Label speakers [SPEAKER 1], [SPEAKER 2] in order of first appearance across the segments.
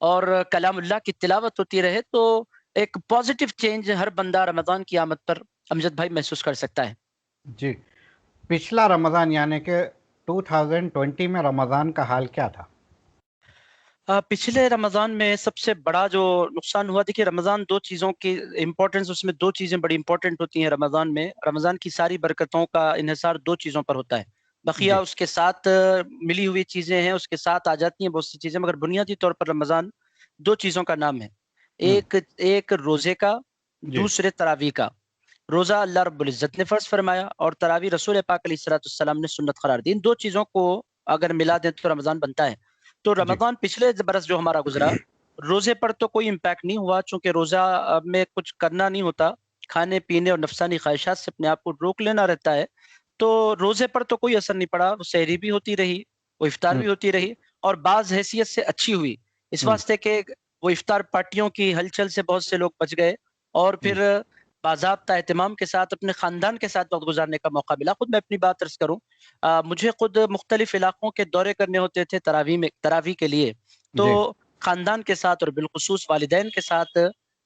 [SPEAKER 1] اور کلام اللہ کی تلاوت ہوتی رہے تو ایک پازیٹیو چینج ہر بندہ رمضان کی آمد پر امجد بھائی محسوس کر سکتا ہے.
[SPEAKER 2] جی، پچھلا رمضان یعنی کہ 2020 میں رمضان کا حال کیا تھا؟
[SPEAKER 1] پچھلے رمضان میں سب سے بڑا جو نقصان ہوا، دیکھیے رمضان دو چیزوں کی امپورٹنس، اس میں دو چیزیں بڑی امپورٹنٹ ہوتی ہیں رمضان میں. رمضان کی ساری برکتوں کا انحصار دو چیزوں پر ہوتا ہے، بقیہ
[SPEAKER 2] جی.
[SPEAKER 1] اس کے ساتھ ملی ہوئی چیزیں ہیں، اس کے ساتھ آ جاتی ہیں بہت سی چیزیں، مگر بنیادی طور پر رمضان دو چیزوں کا نام ہے.
[SPEAKER 2] ہم،
[SPEAKER 1] ایک روزے کا،
[SPEAKER 2] جی.
[SPEAKER 1] دوسرے تراویح کا. روزہ اللہ رب العزت نے فرض فرمایا اور تراویح رسول پاک علیہ الصلوۃ والسلام نے سنت قرار دی. ان دو چیزوں کو اگر ملا دیں تو رمضان بنتا ہے. تو
[SPEAKER 2] جی.
[SPEAKER 1] رمضان پچھلے برس جو ہمارا گزرا، روزے پر تو کوئی امپیکٹ نہیں ہوا، چونکہ روزہ میں کچھ کرنا نہیں ہوتا، کھانے پینے اور نفسانی خواہشات سے اپنے آپ کو روک لینا رہتا ہے. تو روزے پر تو کوئی اثر نہیں پڑا، وہ سحری بھی ہوتی رہی، وہ افطار
[SPEAKER 2] ہم،
[SPEAKER 1] بھی ہوتی رہی، اور بعض حیثیت سے اچھی ہوئی، اس
[SPEAKER 2] ہم،
[SPEAKER 1] واسطے کہ وہ افطار پارٹیوں کی ہلچل سے بہت سے لوگ بچ گئے اور
[SPEAKER 2] ہم،
[SPEAKER 1] پھر باضابطہ اہتمام کے ساتھ اپنے خاندان کے ساتھ وقت گزارنے کا موقع ملا. خود میں اپنی بات عرض کروں، مجھے خود مختلف علاقوں کے دورے کرنے ہوتے تھے تراویح کے لیے، تو
[SPEAKER 2] جی.
[SPEAKER 1] خاندان کے ساتھ اور بالخصوص والدین کے ساتھ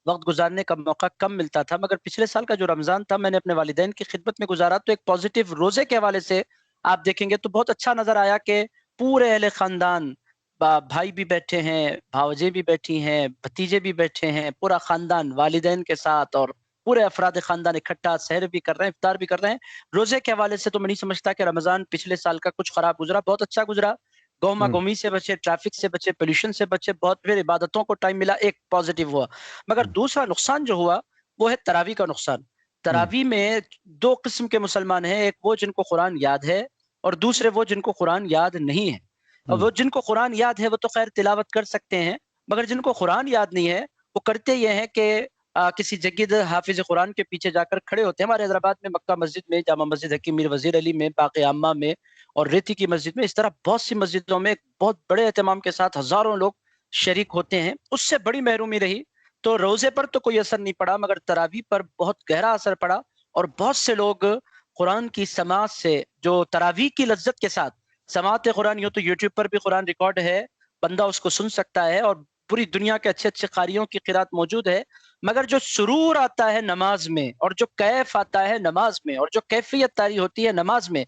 [SPEAKER 1] وقت گزارنے کا موقع کم ملتا تھا. مگر پچھلے سال کا جو رمضان تھا میں نے اپنے والدین کی خدمت میں گزارا، تو ایک پازیٹیو روزے کے حوالے سے آپ دیکھیں گے تو بہت اچھا نظر آیا کہ پورے اہل خاندان، بھائی بھی بیٹھے ہیں، بھاوجیں بھی بیٹھی ہیں، بھتیجے بھی بیٹھے ہیں، پورا خاندان والدین کے ساتھ اور پورے افراد خاندان اکٹھا سحر بھی کر رہے ہیں، افطار بھی کر رہے ہیں. روزے کے حوالے سے تو میں نہیں سمجھتا کہ رمضان پچھلے سال کا کچھ خراب گزرا، بہت اچھا گزرا. گوما
[SPEAKER 2] ہم،
[SPEAKER 1] گومی سے بچے، ٹریفک سے بچے، پولیوشن سے بچے، بہت پھر عبادتوں کو ٹائم ملا، ایک پازیٹیو ہوا. مگر
[SPEAKER 2] ہم،
[SPEAKER 1] دوسرا نقصان جو ہوا وہ ہے تراویح کا نقصان.
[SPEAKER 2] ہم،
[SPEAKER 1] تراویح میں دو قسم کے مسلمان ہیں، ایک وہ جن کو قرآن یاد ہے اور دوسرے وہ جن کو قرآن یاد نہیں ہے. اور
[SPEAKER 2] ہم،
[SPEAKER 1] وہ جن کو قرآن یاد ہے وہ تو خیر تلاوت کر سکتے ہیں، مگر جن کو قرآن یاد نہیں ہے وہ کرتے یہ ہیں کہ کسی جگید حافظ قرآن کے پیچھے جا کر کھڑے ہوتے ہیں. ہمارے حیدرآباد میں مکہ مسجد میں، جامع مسجد حکیم میر وزیر علی میں، باق عامہ میں اور ریتی کی مسجد میں، اس طرح بہت سی مسجدوں میں بہت بڑے اہتمام کے ساتھ ہزاروں لوگ شریک ہوتے ہیں. اس سے بڑی محرومی رہی. تو روزے پر تو کوئی اثر نہیں پڑا، مگر تراویح پر بہت گہرا اثر پڑا اور بہت سے لوگ قرآن کی سماعت سے، جو تراویح کی لذت کے ساتھ سماعت قرآن، یوں تو یوٹیوب پر بھی قرآن ریکارڈ ہے، بندہ اس کو سن سکتا ہے اور پوری دنیا کے اچھے اچھے قاریوں کی قرات موجود ہے، مگر جو سرور آتا ہے نماز میں اور جو کیف آتا ہے نماز میں اور جو کیفیت طاری ہوتی ہے نماز میں،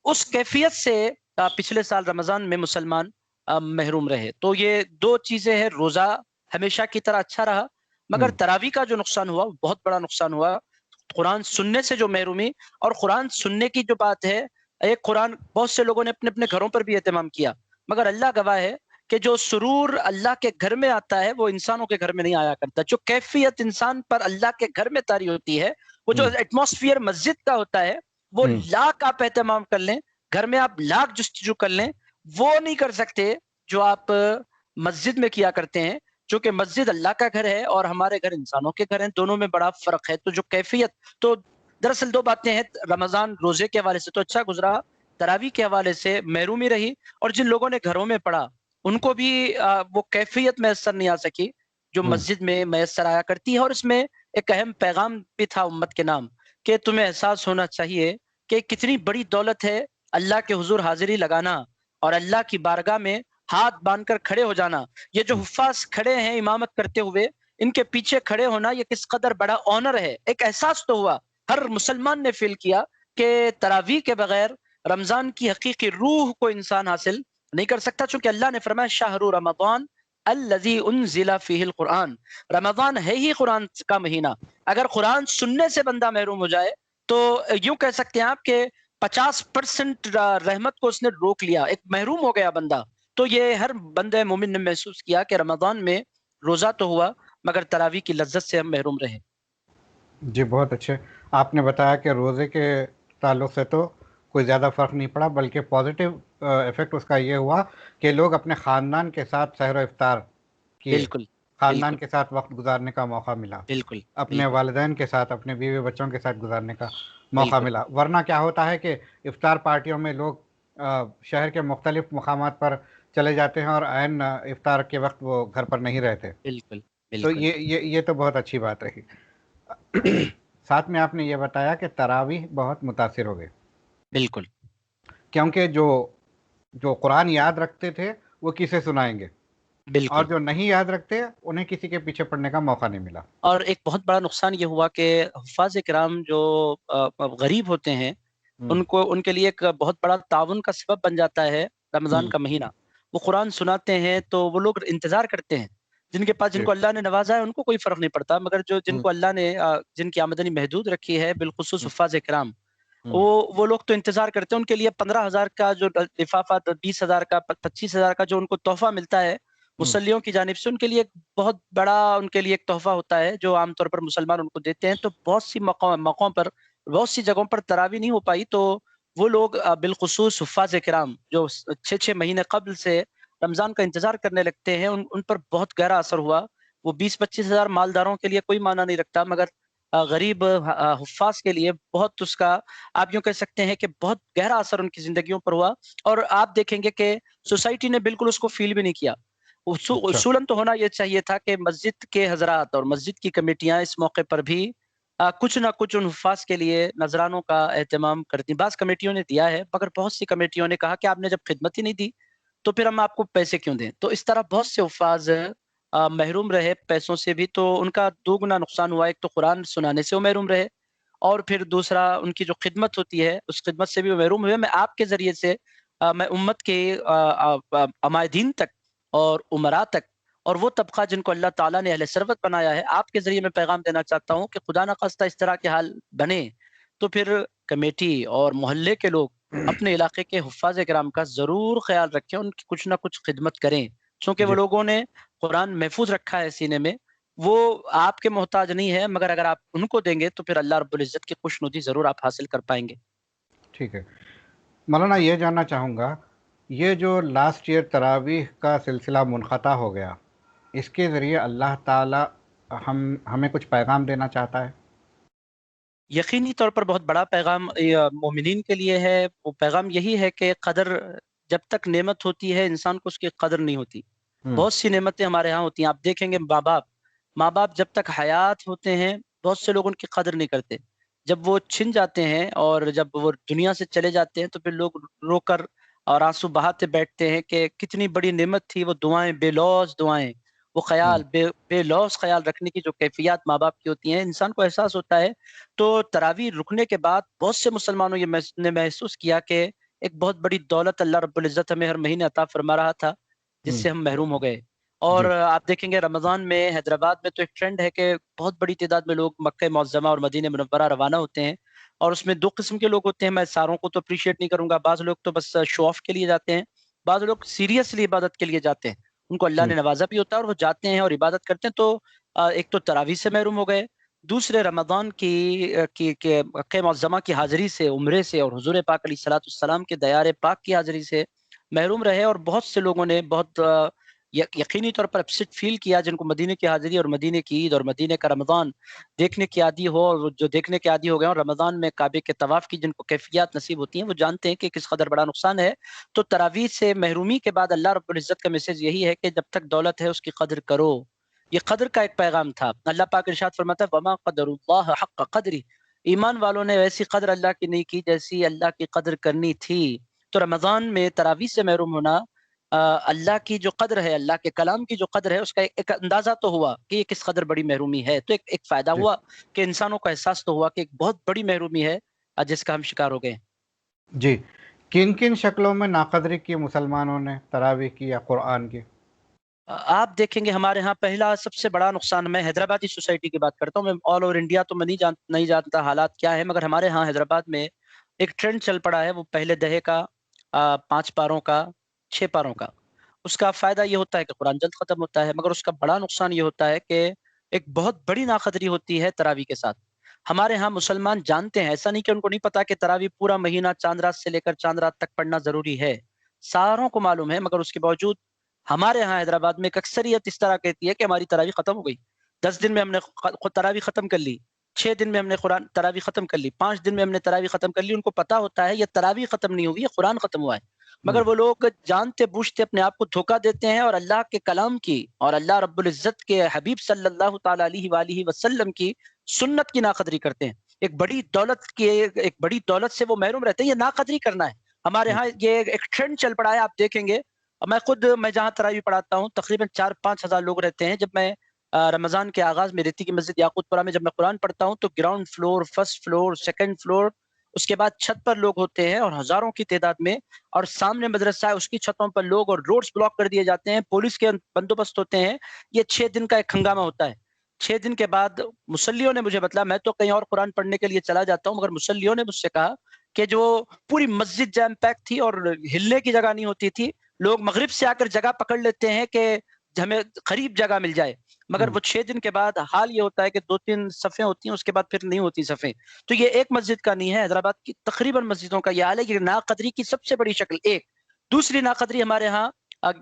[SPEAKER 1] اس کیفیت سے پچھلے سال رمضان میں مسلمان محروم رہے. تو یہ دو چیزیں ہیں، روزہ ہمیشہ کی طرح اچھا رہا، مگر
[SPEAKER 2] ہم،
[SPEAKER 1] تراویح کا جو نقصان ہوا بہت بڑا نقصان ہوا. قرآن سننے سے جو محرومی، اور قرآن سننے کی جو بات ہے، ایک قرآن بہت سے لوگوں نے اپنے اپنے گھروں پر بھی اہتمام کیا، مگر اللہ گواہ ہے کہ جو سرور اللہ کے گھر میں آتا ہے وہ انسانوں کے گھر میں نہیں آیا کرتا. جو کیفیت انسان پر اللہ کے گھر میں طاری ہوتی ہے، وہ جو
[SPEAKER 2] ہم،
[SPEAKER 1] ایٹماسفیئر مسجد کا ہوتا ہے، وہ
[SPEAKER 2] ہم.
[SPEAKER 1] لاکھ آپ اہتمام کر لیں، گھر میں آپ لاکھ جستجو کر لیں، وہ نہیں کر سکتے جو آپ مسجد میں کیا کرتے ہیں. چونکہ مسجد اللہ کا گھر ہے اور ہمارے گھر انسانوں کے گھر ہیں، دونوں میں بڑا فرق ہے. تو جو کیفیت، تو دراصل دو باتیں ہیں، رمضان روزے کے حوالے سے تو اچھا گزرا، تراویح کے حوالے سے محرومی رہی، اور جن لوگوں نے گھروں میں پڑھا ان کو بھی وہ کیفیت میسر نہیں آ سکی جو
[SPEAKER 2] ہم.
[SPEAKER 1] مسجد میں میسر آیا کرتی ہے. اور اس میں ایک اہم پیغام بھی تھا امت کے نام، کہ تمہیں احساس ہونا چاہیے کہ کتنی بڑی دولت ہے اللہ کے حضور حاضری لگانا اور اللہ کی بارگاہ میں ہاتھ باندھ کر کھڑے ہو جانا. یہ جو حفاظ کھڑے ہیں امامت کرتے ہوئے، ان کے پیچھے کھڑے ہونا یہ کس قدر بڑا آنر ہے. ایک احساس تو ہوا، ہر مسلمان نے فیل کیا کہ تراویح کے بغیر رمضان کی حقیقی روح کو انسان حاصل نہیں کر سکتا، چونکہ اللہ نے فرمایا شہر رمضان الذی انزل فیہ القرآن. رمضان ہے ہی قرآن کا مہینہ. اگر قرآن سننے سے بندہ محروم ہو جائے تو یوں کہہ سکتے ہیں آپ کہ 50% رحمت کو اس نے روک لیا، ایک محروم ہو گیا بندہ. تو یہ ہر بندہ مومن نے محسوس کیا کہ رمضان میں روزہ تو ہوا مگر تراویح کی لذت سے ہم محروم رہے.
[SPEAKER 2] جی، بہت اچھے. آپ نے بتایا کہ روزے کے تعلق سے تو کوئی زیادہ فرق نہیں پڑا، بلکہ پازیٹیو ایفیکٹ اس کا یہ ہوا کہ لوگ اپنے خاندان کے ساتھ سحر و افطار کیے،
[SPEAKER 1] بالکل
[SPEAKER 2] خاندان
[SPEAKER 1] بالکل
[SPEAKER 2] کے ساتھ وقت گزارنے کا موقع ملا،
[SPEAKER 1] بالکل
[SPEAKER 2] اپنے
[SPEAKER 1] بالکل
[SPEAKER 2] والدین کے ساتھ، اپنے بیوی بچوں کے ساتھ گزارنے کا موقع
[SPEAKER 1] بالکل
[SPEAKER 2] ملا. ورنہ کیا ہوتا ہے کہ افطار پارٹیوں میں لوگ شہر کے مختلف مقامات پر چلے جاتے ہیں اور عین افطار کے وقت وہ گھر پر نہیں رہتے.
[SPEAKER 1] بالکل
[SPEAKER 2] تو
[SPEAKER 1] بالکل
[SPEAKER 2] یہ تو بہت اچھی بات رہی. ساتھ میں آپ نے یہ بتایا کہ تراویح بہت متاثر ہو گئے،
[SPEAKER 1] بالکل
[SPEAKER 2] کیونکہ جو قرآن یاد رکھتے تھے وہ کسے سنائیں گے. اور
[SPEAKER 1] بالکل.
[SPEAKER 2] جو نہیں یاد رکھتے انہیں کسی کے پیچھے پڑنے کا موقع نہیں ملا.
[SPEAKER 1] اور ایک بہت بڑا نقصان یہ ہوا کہ حفاظ کرام جو غریب ہوتے ہیں ان کے لیے ایک بہت بڑا تعاون کا سبب بن جاتا ہے رمضان کا مہینہ. وہ قرآن سناتے ہیں تو وہ لوگ انتظار کرتے ہیں. جن کے پاس، جن کو اللہ نے نوازا ہے، ان کو کوئی فرق نہیں پڑتا، مگر جن کو اللہ نے جن کی آمدنی محدود رکھی ہے، بالخصوص حفاظ کرام، وہ لوگ تو انتظار کرتے ہیں. ان کے لیے 15,000 کا جو لفافہ، 20,000 کا، 25,000 کا جو ان کو تحفہ ملتا ہے مسلیوں کی جانب سے، ان کے لیے ایک بہت بڑا، ان کے لیے ایک تحفہ ہوتا ہے جو عام طور پر مسلمان ان کو دیتے ہیں. تو بہت سی موقعوں پر، بہت سی جگہوں پر تراویح نہیں ہو پائی، تو وہ لوگ بالخصوص حفاظ کرام جو 6 مہینے قبل سے رمضان کا انتظار کرنے لگتے ہیں، ان پر بہت گہرا اثر ہوا. وہ 20-25 ہزار مالداروں کے لیے کوئی معنی نہیں رکھتا، مگر غریب حفاظ کے لیے بہت، اس کا آپ یوں کہہ سکتے ہیں کہ بہت گہرا اثر ان کی زندگیوں پر ہوا. اور آپ دیکھیں گے کہ سوسائٹی نے بالکل اس کو فیل بھی نہیں کیا. اصولاً تو ہونا یہ چاہیے تھا کہ مسجد کے حضرات اور مسجد کی کمیٹیاں اس موقع پر بھی کچھ نہ کچھ ان حفاظ کے لیے نذرانوں کا اہتمام کرتی. بعض کمیٹیوں نے دیا ہے، مگر بہت سی کمیٹیوں نے کہا کہ آپ نے جب خدمت ہی نہیں دی تو پھر ہم آپ کو پیسے کیوں دیں. تو اس طرح بہت سے حفاظ محروم رہے پیسوں سے بھی، تو ان کا دو گنا نقصان ہوا. ایک تو قرآن سنانے سے وہ محروم رہے، اور پھر دوسرا ان کی جو خدمت ہوتی ہے اس خدمت سے بھی وہ محروم ہوئے. میں آپ کے ذریعے سے میں امت کے عمائدین تک اور عمراء تک اور وہ طبقہ جن کو اللہ تعالیٰ نے اہل ثروت بنایا ہے، آپ کے ذریعے میں پیغام دینا چاہتا ہوں کہ خدا نہ خواستہ اس طرح کے حال بنے تو پھر کمیٹی اور محلے کے لوگ اپنے علاقے کے حفاظ کرام کا ضرور خیال رکھیں، ان کی کچھ نہ کچھ خدمت کریں، چونکہ وہ لوگوں نے قرآن محفوظ رکھا ہے سینے میں. وہ آپ کے محتاج نہیں ہے، مگر اگر آپ ان کو دیں گے تو پھر اللہ رب العزت کی خوشنودی ضرور آپ حاصل کر پائیں گے.
[SPEAKER 2] ٹھیک ہے مولانا، یہ جاننا چاہوں گا، یہ جو لاسٹ ایئر تراویح کا سلسلہ منقطع ہو گیا، اس کے ذریعے اللہ تعالی ہمیں کچھ پیغام دینا چاہتا ہے؟
[SPEAKER 1] یقینی طور پر بہت بڑا پیغام مومنین کے لیے ہے. وہ پیغام یہی ہے کہ قدر، جب تک نعمت ہوتی ہے انسان کو اس کی قدر نہیں ہوتی. بہت سی نعمتیں ہمارے ہاں ہوتی ہیں. آپ دیکھیں گے ماں باپ جب تک حیات ہوتے ہیں بہت سے لوگ ان کی قدر نہیں کرتے. جب وہ چھن جاتے ہیں اور جب وہ دنیا سے چلے جاتے ہیں تو پھر لوگ رو کر اور آنسو بہاتے بیٹھتے ہیں کہ کتنی بڑی نعمت تھی وہ دعائیں، بے لوث دعائیں، وہ خیال، بے لوث خیال رکھنے کی جو کیفیات ماں باپ کی ہوتی ہیں، انسان کو احساس ہوتا ہے. تو تراویح رکنے کے بعد بہت سے مسلمانوں نے محسوس کیا کہ ایک بہت بڑی دولت اللہ رب العزت ہمیں ہر مہینے عطا فرما رہا تھا جس سے ہم محروم ہو گئے. اور آپ دیکھیں گے رمضان میں حیدرآباد میں تو ایک ٹرینڈ ہے کہ بہت بڑی تعداد میں لوگ مکہ معظمہ اور مدینہ منورہ روانہ ہوتے ہیں، اور اس میں دو قسم کے لوگ ہوتے ہیں. میں ساروں کو تو اپریشیٹ نہیں کروں گا. بعض لوگ تو بس شو آف کے لیے جاتے ہیں، بعض لوگ سیریسلی عبادت کے لیے جاتے ہیں، ان کو اللہ نے نوازا بھی ہوتا ہے اور وہ جاتے ہیں اور عبادت کرتے ہیں. تو ایک تو تراویح سے محروم ہو گئے، دوسرے رمضان کی مکہ معظمہ کی حاضری سے، عمرے سے، اور حضور پاک علیہ الصلوۃ والسلام کے دیار پاک کی حاضری سے محروم رہے. اور بہت سے لوگوں نے بہت یقینی طور پر اپسٹ فیل کیا، جن کو مدینے کی حاضری اور مدینے کی عید اور مدینے کا رمضان دیکھنے کی عادی ہو، اور جو دیکھنے کے عادی ہو گئے اور رمضان میں کعبے کے طواف کی جن کو کیفیات نصیب ہوتی ہیں، وہ جانتے ہیں کہ کس قدر بڑا نقصان ہے. تو تراویح سے محرومی کے بعد اللہ رب العزت کا میسج یہی ہے کہ جب تک دولت ہے اس کی قدر کرو. یہ قدر کا ایک پیغام تھا. اللہ پاک ارشاد فرماتا ہے وما قدر اللہ حق قدری، ایمان والوں نے ویسی قدر اللہ کی نہیں کی جیسی اللہ کی قدر کرنی تھی. تو رمضان میں تراویح سے محروم ہونا اللہ کی جو قدر ہے، اللہ کے کلام کی جو قدر ہے، اس کا ایک اندازہ تو ہوا کہ یہ کس قدر بڑی محرومی ہے. تو ایک فائدہ ہوا کہ انسانوں کو احساس تو ہوا کہ ایک بہت بڑی محرومی ہے جس کا ہم شکار ہو گئے.
[SPEAKER 2] جی، کن کن شکلوں میں ناقدری کی مسلمانوں نے تراویح کی یا قرآن کی؟
[SPEAKER 1] آپ دیکھیں گے ہمارے ہاں پہلا سب سے بڑا نقصان، میں حیدرآبادی سوسائٹی کی بات کرتا ہوں، میں آل اوور انڈیا تو میں نہیں جانتا حالات کیا ہے، مگر ہمارے ہاں حیدرآباد میں ایک ٹرینڈ چل پڑا ہے. وہ پہلے دہے کا 5 پاروں کا، 6 پاروں کا. اس کا فائدہ یہ ہوتا ہے کہ قرآن جلد ختم ہوتا ہے، مگر اس کا بڑا نقصان یہ ہوتا ہے کہ ایک بہت بڑی ناقدری ہوتی ہے تراویح کے ساتھ. ہمارے ہاں مسلمان جانتے ہیں، ایسا نہیں کہ ان کو نہیں پتا کہ تراویح پورا مہینہ چاند رات سے لے کر چاند رات تک پڑھنا ضروری ہے. ساروں کو معلوم ہے، مگر اس کے باوجود ہمارے ہاں حیدرآباد میں ایک اکثریت اس طرح کہتی ہے کہ ہماری تراویح ختم ہو گئی، 10 دن میں ہم نے تراویح ختم کر لی، 6 دن میں ہم نے قرآن تراویح ختم کر لی، 5 دن میں ہم نے تراویح ختم کر لی. ان کو پتا ہوتا ہے یہ تراویح ختم نہیں ہوئی، یہ قرآن ختم ہوا ہے، مگر وہ لوگ جانتے بوجھتے اپنے آپ کو دھوکہ دیتے ہیں اور اللہ کے کلام کی اور اللہ رب العزت کے حبیب صلی اللہ تعالی علیہ وآلہ وسلم کی سنت کی ناقدری کرتے ہیں. ایک بڑی دولت سے وہ محروم رہتے ہیں. یہ ناقدری کرنا ہے. ہمارے ہاں یہ ایک ٹرینڈ چل پڑا ہے. آپ دیکھیں گے اور میں جہاں تراویح پڑھاتا ہوں تقریباً 4-5 ہزار لوگ رہتے ہیں. جب میں رمضان کے آغاز میں ریتی کی مسجد یاقوت پورہ میں جب میں قرآن پڑھتا ہوں تو ground floor, first floor, second floor, اس کے بعد چھت پر لوگ ہوتے ہیں اور ہزاروں کی تعداد میں، اور سامنے مدرسہ ہے اس کی چھتوں پر لوگ، اور روڈز بلاک کر دیے جاتے ہیں، پولیس کے بندوبست ہوتے ہیں. یہ 6 دن کا ایک ہنگامہ ہوتا ہے. 6 دن کے بعد مصلیوں نے مجھے بتلایا، میں تو کہیں اور قرآن پڑھنے کے لیے چلا جاتا ہوں، مگر مصلیوں نے مجھ سے کہا کہ جو پوری مسجد جیم پیک تھی اور ہلنے کی جگہ نہیں ہوتی تھی، لوگ مغرب سے آ کر جگہ پکڑ لیتے ہیں کہ ہمیں قریب جگہ مل جائے، مگر وہ 6 دن کے بعد حال یہ ہوتا ہے کہ 2-3 صفیں ہوتی ہیں، اس کے بعد پھر نہیں ہوتی صفیں. تو یہ ایک مسجد کا نہیں ہے، حیدرآباد کی تقریباً مسجدوں کا یہ حال ہے. یہ ناقدری کی سب سے بڑی شکل. ایک دوسری ناقدری ہمارے ہاں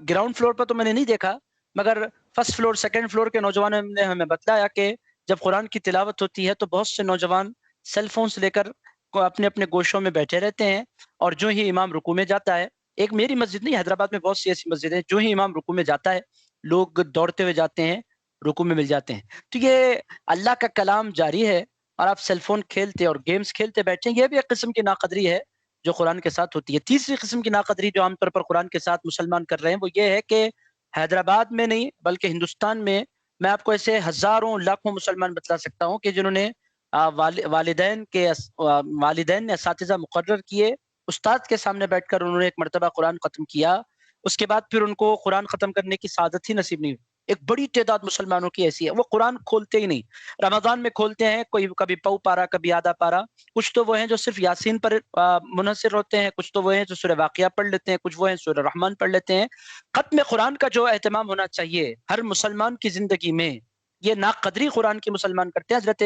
[SPEAKER 1] گراؤنڈ فلور پر تو میں نے نہیں دیکھا، مگر فرسٹ فلور، سیکنڈ فلور کے نوجوانوں نے ہمیں بتلایا کہ جب قرآن کی تلاوت ہوتی ہے تو بہت سے نوجوان سیل فونز لے کر اپنے اپنے گوشوں میں بیٹھے رہتے ہیں، اور جو ہی امام رکوع میں جاتا ہے، ایک میری مسجد نہیں، حیدرآباد میں بہت سی ایسی مسجد ہیں، جو ہی امام رکوع میں جاتا ہے لوگ دوڑتے ہوئے جاتے ہیں، رکوع میں مل جاتے ہیں. تو یہ اللہ کا کلام جاری ہے اور آپ سیل فون کھیلتے اور گیمز کھیلتے بیٹھے ہیں، یہ بھی ایک قسم کی ناقدری ہے جو قرآن کے ساتھ ہوتی ہے. تیسری قسم کی ناقدری جو عام طور پر قرآن کے ساتھ مسلمان کر رہے ہیں وہ یہ ہے کہ حیدرآباد میں نہیں بلکہ ہندوستان میں آپ کو ایسے ہزاروں لاکھوں مسلمان بتلا سکتا ہوں کہ جنہوں نے والدین نے اساتذہ مقرر کیے، استاد کے سامنے بیٹھ کر انہوں نے ایک مرتبہ قرآن ختم کیا، اس کے بعد پھر ان کو قرآن ختم کرنے کی سعادت ہی نصیب نہیں ہوئی. ایک بڑی تعداد مسلمانوں کی ایسی ہے، وہ قرآن کھولتے ہی نہیں. رمضان میں کھولتے ہیں، کوئی کبھی پاؤ پارا، کبھی آدھا پارا. کچھ تو وہ ہیں جو صرف یاسین پر منحصر ہوتے ہیں، کچھ تو وہ ہیں جو سورہ واقعہ پڑھ لیتے ہیں، کچھ وہ ہیں سورہ رحمان پڑھ لیتے ہیں. ختم قرآن کا جو اہتمام ہونا چاہیے ہر مسلمان کی زندگی میں، یہ ناقدری قرآن کی مسلمان کرتے ہیں. حضرت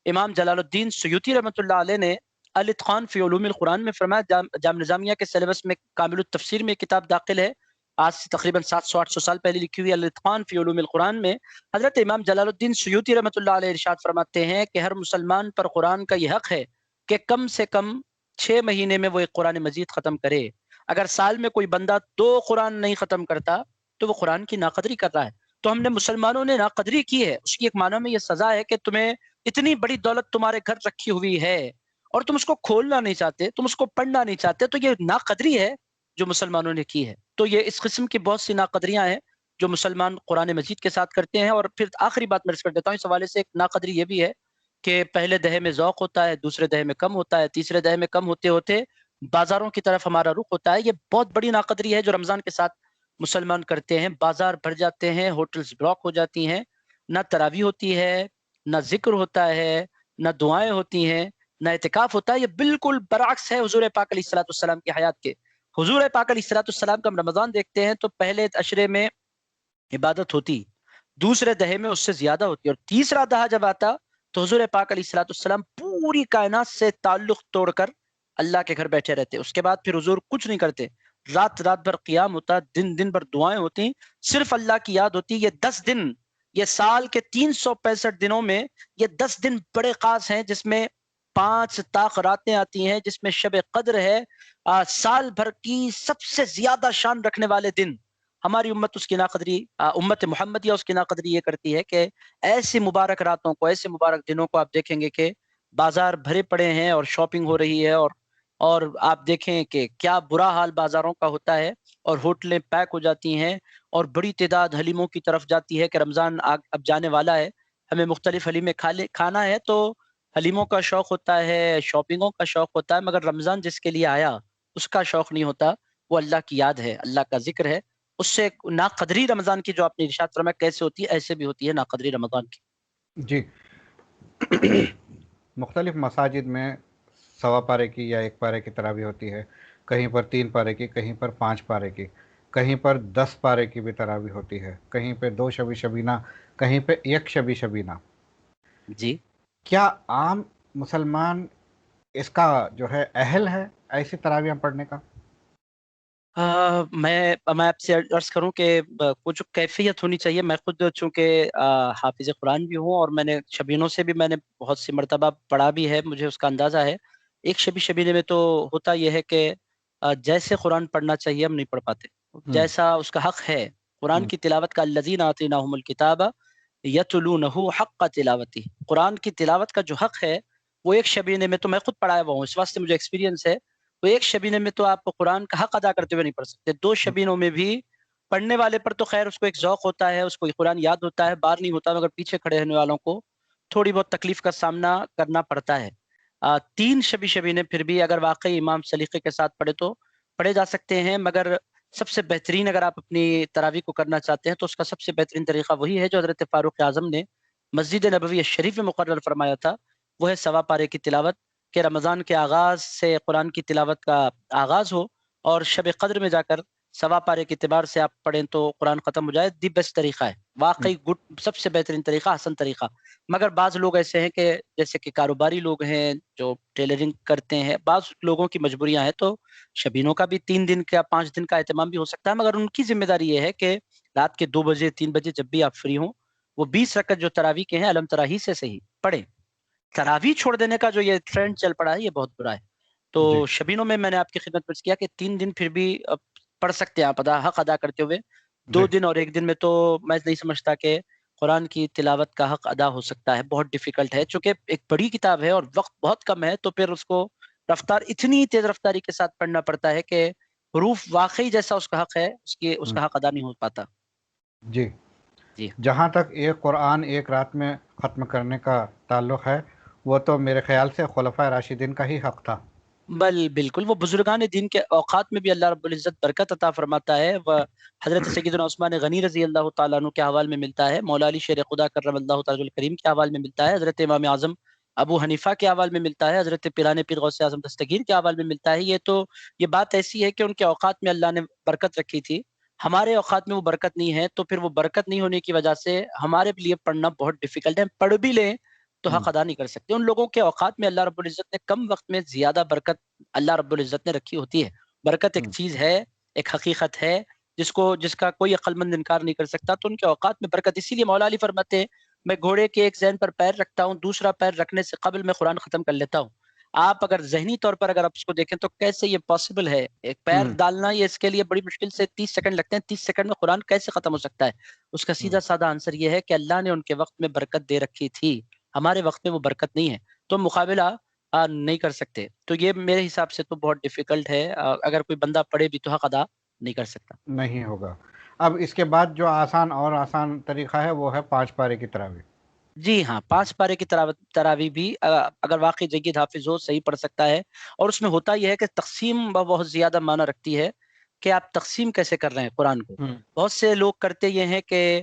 [SPEAKER 1] امام جلال الدین سیوطی رحمۃ اللہ علیہ نے الاتقان فی علوم القرآن میں فرمایا، جامع نظامیہ کے سلیبس میں کامل التفسیر میں کتاب داخل ہے، آج سے تقریباً 700-800 سال پہلے لکھی ہوئی الاتقان فی علوم القرآن میں حضرت امام جلال الدین سیوطی رحمۃ اللہ علیہ ارشاد فرماتے ہیں کہ ہر مسلمان پر قرآن کا یہ حق ہے کہ کم سے کم 6 مہینے میں وہ ایک قرآن مجید ختم کرے. اگر سال میں کوئی بندہ 2 قرآن نہیں ختم کرتا تو وہ قرآن کی ناقدری کر رہا ہے. تو ہم نے مسلمانوں نے ناقدری کی ہے، اس کی ایک معنی میں یہ سزا ہے کہ تمہیں اتنی بڑی دولت تمہارے گھر رکھی ہوئی ہے اور تم اس کو کھولنا نہیں چاہتے، تم اس کو پڑھنا نہیں چاہتے، تو یہ ناقدری ہے جو مسلمانوں نے کی ہے. تو یہ اس قسم کی بہت سی ناقدریاں ہیں جو مسلمان قرآن مجید کے ساتھ کرتے ہیں. اور پھر آخری بات میں عرض کر دیتا ہوں اس حوالے سے، ایک ناقدری یہ بھی ہے کہ پہلے دہے میں ذوق ہوتا ہے، دوسرے دہے میں کم ہوتا ہے، تیسرے دہے میں کم ہوتے ہوتے بازاروں کی طرف ہمارا رخ ہوتا ہے. یہ بہت بڑی ناقدری ہے جو رمضان کے ساتھ مسلمان کرتے ہیں. بازار بھر جاتے ہیں، ہوٹلز بلاک ہو جاتی ہیں، نہ تراویح ہوتی ہے، نہ ذکر ہوتا ہے، نہ دعائیں ہوتی ہیں، نہ اعتکاف ہوتا ہے. یہ بالکل برعکس ہے حضور پاک علیہ الصلوۃ والسلام کی حیات کے. حضور پاک علیہ الصلوۃ والسلام کا ہم رمضان دیکھتے ہیں تو پہلے عشرے میں عبادت ہوتی، دوسرے دہے میں اس سے زیادہ ہوتی، اور تیسرا دہا جب آتا تو حضور پاک علیہ الصلوۃ والسلام پوری کائنات سے تعلق توڑ کر اللہ کے گھر بیٹھے رہتے. اس کے بعد پھر حضور کچھ نہیں کرتے، رات رات بھر قیام ہوتا، دن دن بھر دعائیں ہوتی، صرف اللہ کی یاد ہوتی. یہ 10 دن، یہ سال کے 365 دنوں میں یہ 10 دن بڑے خاص ہیں جس میں 5 طاق راتیں آتی ہیں، جس میں شب قدر ہے. سال بھر کی سب سے زیادہ شان رکھنے والے دن. ہماری امت اس کی ناقدری، امت محمدیہ اس کی ناقدری یہ کرتی ہے کہ ایسی مبارک راتوں کو، ایسے مبارک دنوں کو آپ دیکھیں گے کہ بازار بھرے پڑے ہیں اور شاپنگ ہو رہی ہے، اور آپ دیکھیں کہ کیا برا حال بازاروں کا ہوتا ہے، اور ہوٹلیں پیک ہو جاتی ہیں، اور بڑی تعداد حلیموں کی طرف جاتی ہے کہ رمضان اب جانے والا ہے، ہمیں مختلف حلیمیں کھانا ہے. تو حلیموں کا شوق ہوتا ہے، شاپنگوں کا شوق ہوتا ہے، مگر رمضان جس کے لیے آیا اس کا شوق نہیں ہوتا. وہ اللہ کی یاد ہے، اللہ کا ذکر ہے. اس سے ناقدری رمضان کی جو آپ نے ارشاد فرمایا کیسے ہوتی ہے، ایسے بھی ہوتی ہے ناقدری رمضان کی.
[SPEAKER 2] جی مختلف مساجد میں 1.25 پارے کی یا 1 پارے کی تراویح ہوتی ہے، کہیں پر 3 پارے کی، کہیں پر 5 پارے کی، کہیں پر 10 پارے کی بھی تراویح ہوتی ہے، کہیں پہ 2 شبی شبینہ، کہیں پہ 1 شبی شبینہ.
[SPEAKER 1] جی،
[SPEAKER 2] کیا عام مسلمان اس کا جو ہے اہل ہے ایسی تراویح پڑھنے کا؟
[SPEAKER 1] میں آپ سے عرض کروں کہ وہ جو کیفیت ہونی چاہیے، میں خود چونکہ حافظ قرآن بھی ہوں اور میں نے شبینوں سے بھی میں نے بہت سی مرتبہ پڑھا بھی ہے، مجھے اس کا اندازہ ہے. ایک شبینے میں تو ہوتا یہ ہے کہ جیسے قرآن پڑھنا چاہیے ہم نہیں پڑھ پاتے، جیسا اس کا حق ہے. قرآن کی تلاوت کا الذین آتیناہم الکتاب یتلونہ حق تلاوتہ، قرآن کی تلاوت کا جو حق ہے وہ ایک شبینے میں، تو میں خود پڑھایا ہوا ہوں اس واسطے مجھے ایکسپیرینس ہے، تو ایک شبینے میں تو آپ قرآن کا حق ادا کرتے ہوئے نہیں پڑھ سکتے. 2 شبینوں میں بھی پڑھنے والے پر تو خیر اس کو ایک ذوق ہوتا ہے، اس کو قرآن یاد ہوتا ہے، بار نہیں ہوتا، مگر پیچھے کھڑے رہنے والوں کو تھوڑی بہت تکلیف کا سامنا کرنا پڑتا ہے۔ 3 شبی نے پھر بھی اگر واقعی امام سلیقے کے ساتھ پڑھے تو پڑھے جا سکتے ہیں، مگر سب سے بہترین اگر آپ اپنی تراویح کو کرنا چاہتے ہیں تو اس کا سب سے بہترین طریقہ وہی ہے جو حضرت فاروق اعظم نے مسجد نبوی شریف میں مقرر فرمایا تھا، وہ ہے سوا پارے کی تلاوت، کہ رمضان کے آغاز سے قرآن کی تلاوت کا آغاز ہو اور شب قدر میں جا کر سوا پارے کے اعتبار سے آپ پڑھیں تو قرآن ختم ہو جائے۔ دی بیسٹ طریقہ ہے، واقعی گڈ، سب سے بہترین طریقہ، حسن طریقہ۔ مگر بعض لوگ ایسے ہیں کہ جیسے کہ کاروباری لوگ ہیں جو ٹیلرنگ کرتے ہیں، بعض لوگوں کی مجبوریاں ہیں، تو شبینوں کا بھی 3 دن کا 5 دن کا اہتمام بھی ہو سکتا ہے، مگر ان کی ذمہ داری یہ ہے کہ رات کے 2 بجے 3 بجے جب بھی آپ فری ہوں، وہ 20 رکعت جو تراویح کے ہیں علم تراہی سے صحیح پڑھیں۔ تراویح چھوڑ دینے کا جو یہ ٹرینڈ چل پڑا ہے یہ بہت برا ہے۔ تو
[SPEAKER 2] جی
[SPEAKER 1] شبینوں میں نے آپ کی خدمت پیش کیا کہ 3 دن پھر بھی پڑھ سکتے ہیں آپ حق ادا کرتے ہوئے، 2
[SPEAKER 2] جی
[SPEAKER 1] دن اور 1 دن میں تو میں نہیں سمجھتا کہ قرآن کی تلاوت کا حق ادا ہو سکتا ہے، بہت ڈیفیکلٹ ہے، چونکہ ایک بڑی کتاب ہے اور وقت بہت کم ہے، تو پھر اس کو رفتار اتنی تیز رفتاری کے ساتھ پڑھنا پڑتا ہے کہ حروف واقعی جیسا اس کا حق ہے اس کا حق ادا نہیں ہو پاتا۔
[SPEAKER 2] جی
[SPEAKER 1] جی
[SPEAKER 2] جہاں تک ایک قرآن ایک رات میں ختم کرنے کا تعلق ہے، وہ تو میرے خیال سے خلفائے راشدین کا ہی حق تھا۔
[SPEAKER 1] بالکل، وہ بزرگان دین کے اوقات میں بھی اللہ رب العزت برکت عطا فرماتا ہے۔ وہ حضرت سیدنا عثمان غنی رضی اللہ تعالیٰ عنہ کے حوالے میں ملتا ہے، مولا علی شیر خدا کرم اللہ تعالی الکریم کے حوالے میں ملتا ہے، حضرت امام اعظم ابو حنیفہ کے حوالے میں ملتا ہے، حضرت پیران پیر غوث اعظم دستگیر کے حوالے میں ملتا ہے۔ یہ بات ایسی ہے کہ ان کے اوقات میں اللہ نے برکت رکھی تھی، ہمارے اوقات میں وہ برکت نہیں ہے، تو پھر وہ برکت نہیں ہونے کی وجہ سے ہمارے لیے پڑھنا بہت ڈیفیکلٹ ہے، پڑھ بھی لیں تو حق ادا نہیں کر سکتے۔ ان لوگوں کے اوقات میں اللہ رب العزت نے کم وقت میں زیادہ برکت اللہ رب العزت نے رکھی ہوتی ہے۔ برکت ایک چیز ہے، ایک حقیقت ہے جس کا کوئی عقل مند انکار نہیں کر سکتا، تو ان کے اوقات میں برکت، اسی لیے مولا علی فرماتے ہیں میں گھوڑے کے ایک ذہن پر پیر رکھتا ہوں، دوسرا پیر رکھنے سے قبل میں قرآن ختم کر لیتا ہوں۔ آپ اگر ذہنی طور پر اگر آپ اس کو دیکھیں تو کیسے یہ پاسبل ہے، ایک پیر ڈالنا یہ اس کے لیے بڑی مشکل سے 30 سیکنڈ لگتے ہیں، 30 سیکنڈ میں قرآن کیسے ختم ہو سکتا ہے؟ اس کا سیدھا سادہ آنسر یہ ہے کہ اللہ نے ان کے وقت میں برکت دے رکھی تھی، ہمارے وقت میں وہ برکت نہیں ہے، تو مقابلہ نہیں کر سکتے۔ تو یہ میرے حساب سے تو بہت ڈیفیکلٹ ہے، اگر کوئی بندہ پڑھے بھی تو حق ادا نہیں کر سکتا۔
[SPEAKER 2] نہیں ہوگا۔ اب اس کے بعد جو آسان طریقہ ہے وہ ہے 5 پارے کی تراویح۔
[SPEAKER 1] جی ہاں، 5 پارے کی تراویح بھی اگر واقعی جید حافظ ہو صحیح پڑھ سکتا ہے، اور اس میں ہوتا یہ ہے کہ تقسیم بہت زیادہ معنی رکھتی ہے کہ آپ تقسیم کیسے کر رہے ہیں قرآن کو۔ بہت سے لوگ کرتے یہ ہیں کہ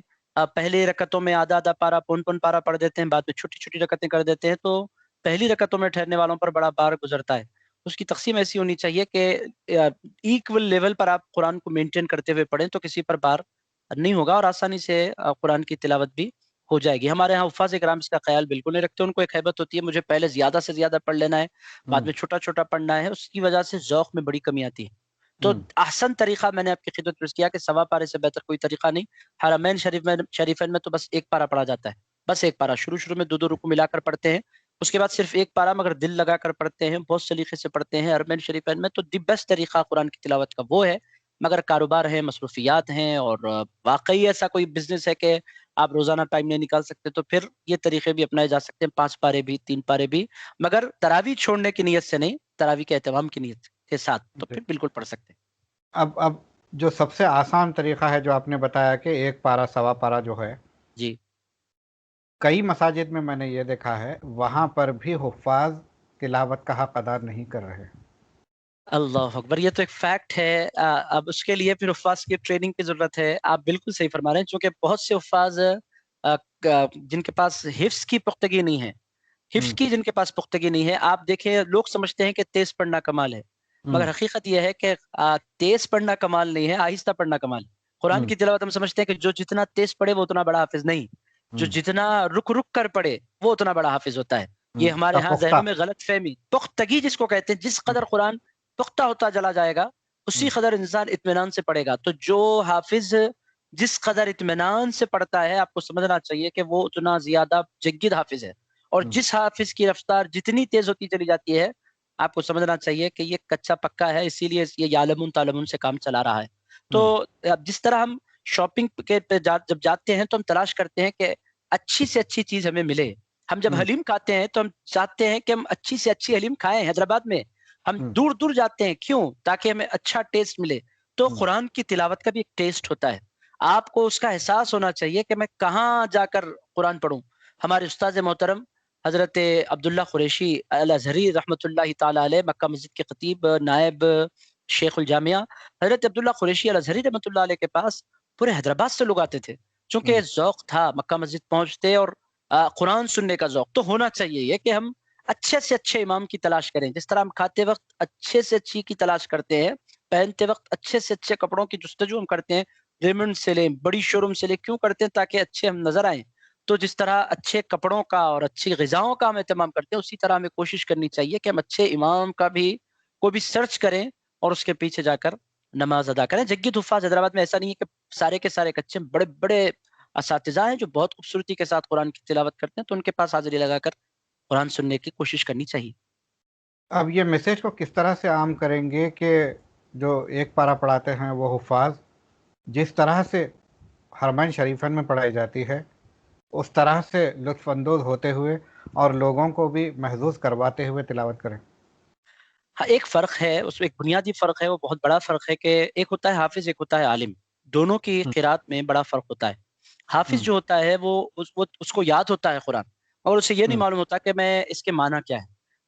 [SPEAKER 1] پہلی رکعتوں میں آدھا آدھا پارا پون پارا پڑھ دیتے ہیں، بعد میں چھوٹی چھوٹی رکعتیں کر دیتے ہیں، تو پہلی رکعتوں میں ٹھہرنے والوں پر بڑا بار گزرتا ہے۔ اس کی تقسیم ایسی ہونی چاہیے کہ ایکول لیول پر آپ قرآن کو مینٹین کرتے ہوئے پڑھیں تو کسی پر بار نہیں ہوگا، اور آسانی سے قرآن کی تلاوت بھی ہو جائے گی۔ ہمارے ہاں حفاظ کرام اس کا خیال بالکل نہیں رکھتے، ان کو ایک ہیبت ہوتی ہے مجھے پہلے زیادہ سے زیادہ پڑھ لینا ہے، بعد میں چھوٹا چھوٹا پڑھنا ہے، اس کی وجہ سے ذوق میں بڑی کمی آتی ہے۔ تو احسن طریقہ میں نے آپ کی خدمت پیش کیا کہ سوا پارے سے بہتر کوئی طریقہ نہیں۔ حرمین شریفین میں تو بس ایک پارا پڑھا جاتا ہے، بس ایک پارا، شروع میں 2 رکوع ملا کر پڑھتے ہیں، اس کے بعد صرف ایک پارا مگر دل لگا کر پڑھتے ہیں، بہت سلیقے سے پڑھتے ہیں۔ حرمین شریفین میں تو دی بیسٹ طریقہ قرآن کی تلاوت کا وہ ہے، مگر کاروبار ہے، مصروفیات ہیں، اور واقعی ایسا کوئی بزنس ہے کہ آپ روزانہ ٹائم نہیں نکال سکتے، تو پھر یہ طریقے بھی اپنائے جا سکتے ہیں، 5 پارے بھی 3 پارے بھی، مگر تراویح چھوڑنے کی نیت سے نہیں، تراویح کے اہتمام کی نیت کے ساتھ تو پھر بالکل پڑھ سکتے ہیں۔
[SPEAKER 2] اب جو سب سے آسان طریقہ ہے جو آپ نے بتایا کہ ایک پارا سوا پارا جو ہے،
[SPEAKER 1] جی
[SPEAKER 2] کئی مساجد میں نے یہ دیکھا ہے وہاں پر بھی حفاظ تلاوت کا حق ادا نہیں کر رہے۔
[SPEAKER 1] اللہ اکبر، یہ تو ایک فیکٹ ہے۔ اب اس کے لیے پھر حفاظ کی ٹریننگ کی ضرورت ہے۔ آپ بالکل صحیح فرما رہے ہیں، چونکہ بہت سے حفاظ جن کے پاس حفظ کی پختگی نہیں ہے، حفظ کی جن کے پاس پختگی نہیں ہے، آپ دیکھیں لوگ سمجھتے ہیں کہ تیز پڑھنا کمال ہے، مگر حقیقت یہ ہے کہ تیز پڑھنا کمال نہیں ہے، آہستہ پڑھنا کمال ہے۔ قرآن کی تلاوت ہم سمجھتے ہیں کہ جو جتنا تیز پڑھے وہ اتنا بڑا حافظ نہیں، جو جتنا رک رک کر پڑھے وہ اتنا بڑا حافظ ہوتا ہے۔ یہ ہمارے ہاں
[SPEAKER 2] پختہ۔
[SPEAKER 1] ذہنوں میں غلط فہمی، پختگی جس کو کہتے ہیں، جس قدر قرآن پختہ ہوتا چلا جائے گا اسی قدر انسان اطمینان سے پڑھے گا۔ تو جو حافظ جس قدر اطمینان سے پڑھتا ہے، آپ کو سمجھنا چاہیے کہ وہ اتنا زیادہ جید حافظ ہے، اور جس حافظ کی رفتار جتنی تیز ہوتی چلی جاتی ہے، آپ کو سمجھنا چاہیے کہ یہ کچا پکا ہے، اسی لیے یہ یعلمون تعلمون سے کام چلا رہا ہے۔ تو جس طرح ہم شاپنگ کے پہ جب جاتے ہیں تو ہم تلاش کرتے ہیں کہ اچھی سے اچھی چیز ہمیں ملے۔ ہم جب حلیم کھاتے ہیں تو ہم چاہتے ہیں کہ ہم اچھی سے اچھی حلیم کھائیں۔ حیدرآباد میں ہم دور دور جاتے ہیں، کیوں؟ تاکہ ہمیں اچھا ٹیسٹ ملے۔ تو قرآن کی تلاوت کا بھی ایک ٹیسٹ ہوتا ہے. آپ کو اس کا احساس ہونا چاہیے کہ میں کہاں جا کر قرآن پڑھوں. ہمارے استاد محترم حضرت عبداللہ قریشی الازہری رحمۃ اللہ تعالی علیہ، مکہ مسجد کے خطیب، نائب شیخ الجامعہ، حضرت عبداللہ قریشی الازہری رحمۃ اللہ علیہ کے پاس پورے حیدرآباد سے لوگ آتے تھے، چونکہ ذوق تھا مکہ مسجد پہنچتے اور قرآن سننے کا ذوق. تو ہونا چاہیے یہ کہ ہم اچھے سے اچھے امام کی تلاش کریں، جس طرح ہم کھاتے وقت اچھے سے اچھی کی تلاش کرتے ہیں، پہنتے وقت اچھے سے اچھے کپڑوں کی جستجو ہم کرتے ہیں، ریمنڈ سے لیں، بڑی شو روم سے لیں، کیوں کرتے ہیں؟ تاکہ اچھے ہم نظر آئیں. تو جس طرح اچھے کپڑوں کا اور اچھی غذاؤں کا ہم اہتمام کرتے ہیں، اسی طرح ہمیں کوشش کرنی چاہیے کہ ہم اچھے امام کا بھی کو بھی سرچ کریں اور اس کے پیچھے جا کر نماز ادا کریں. جگید حفاظ حیدرآباد میں ایسا نہیں ہے کہ سارے کے سارے اچھے بڑے بڑے اساتذہ ہیں جو بہت خوبصورتی کے ساتھ قرآن کی تلاوت کرتے ہیں، تو ان کے پاس حاضری لگا کر قرآن سننے کی کوشش کرنی چاہیے.
[SPEAKER 2] اب یہ میسیج کو کس طرح سے عام کریں گے کہ جو ایک پارہ پڑھاتے ہیں وہ حفاظ جس طرح سے حرمین شریفین میں پڑھائی جاتی ہے اس طرح سے لطف اندوز ہوتے ہوئے اور لوگوں کو بھی محظوظ کرواتے ہوئے تلاوت کریں؟
[SPEAKER 1] ہاں، ایک فرق ہے، اس میں ایک بنیادی فرق ہے، وہ بہت بڑا فرق ہے کہ ایک ہوتا ہے حافظ، ایک ہوتا ہے عالم. دونوں کی قرات میں بڑا فرق ہوتا ہے. حافظ جو ہوتا ہے وہ اس کو یاد ہوتا ہے قرآن، اور اسے یہ نہیں معلوم ہوتا کہ میں اس کے معنی کیا ہے،